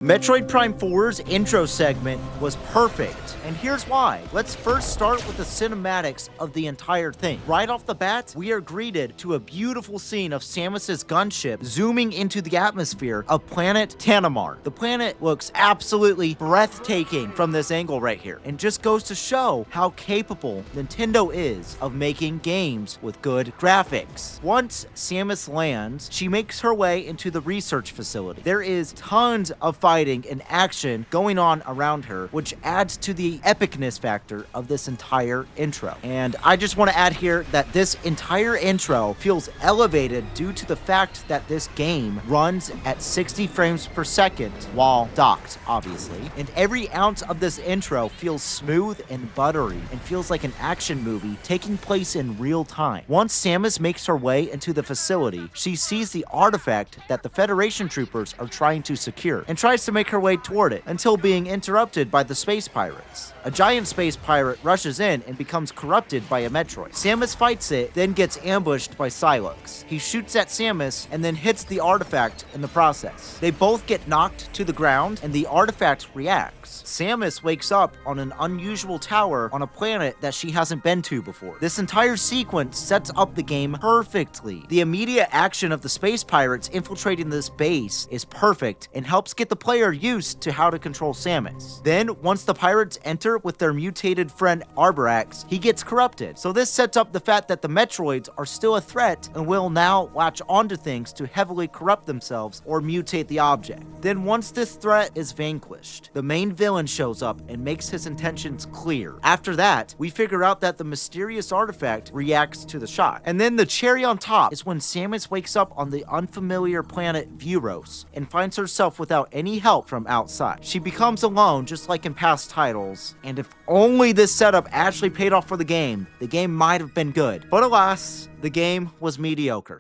Metroid Prime 4's intro segment was perfect, and here's why. Let's first start with the cinematics of the entire thing. Right off the bat, we are greeted to a beautiful scene of Samus's gunship zooming into the atmosphere of planet Tanamar. The planet looks absolutely breathtaking from this angle right here, and just goes to show how capable Nintendo is of making games with good graphics. Once Samus lands, she makes her way into the research facility. There is tons of fighting and action going on around her, which adds to the epicness factor of this entire intro. And I just want to add here that this entire intro feels elevated due to the fact that this game runs at 60 frames per second while docked, obviously. And every ounce of this intro feels smooth and buttery and feels like an action movie taking place in real time. Once Samus makes her way into the facility, she sees the artifact that the Federation troopers are trying to secure and tries to make her way toward it until being interrupted by the space pirates. A giant space pirate rushes in and becomes corrupted by a Metroid. Samus fights it, then gets ambushed by Sylux. He shoots at Samus and then hits the artifact in the process. They both get knocked to the ground and the artifact reacts. Samus wakes up on an unusual tower on a planet that she hasn't been to before. This entire sequence sets up the game perfectly. The immediate action of the space pirates infiltrating this base is perfect and helps get the player used to how to control Samus. Then, once the pirates enter with their mutated friend Arbarax, he gets corrupted. So this sets up the fact that the Metroids are still a threat and will now latch onto things to heavily corrupt themselves or mutate the object. Then once this threat is vanquished, the main villain shows up and makes his intentions clear. After that, we figure out that the mysterious artifact reacts to the shot. And then the cherry on top is when Samus wakes up on the unfamiliar planet Vuros and finds herself without any help from outside. She becomes alone just like in past titles, and if only this setup actually paid off for the game might have been good. But alas, the game was mediocre.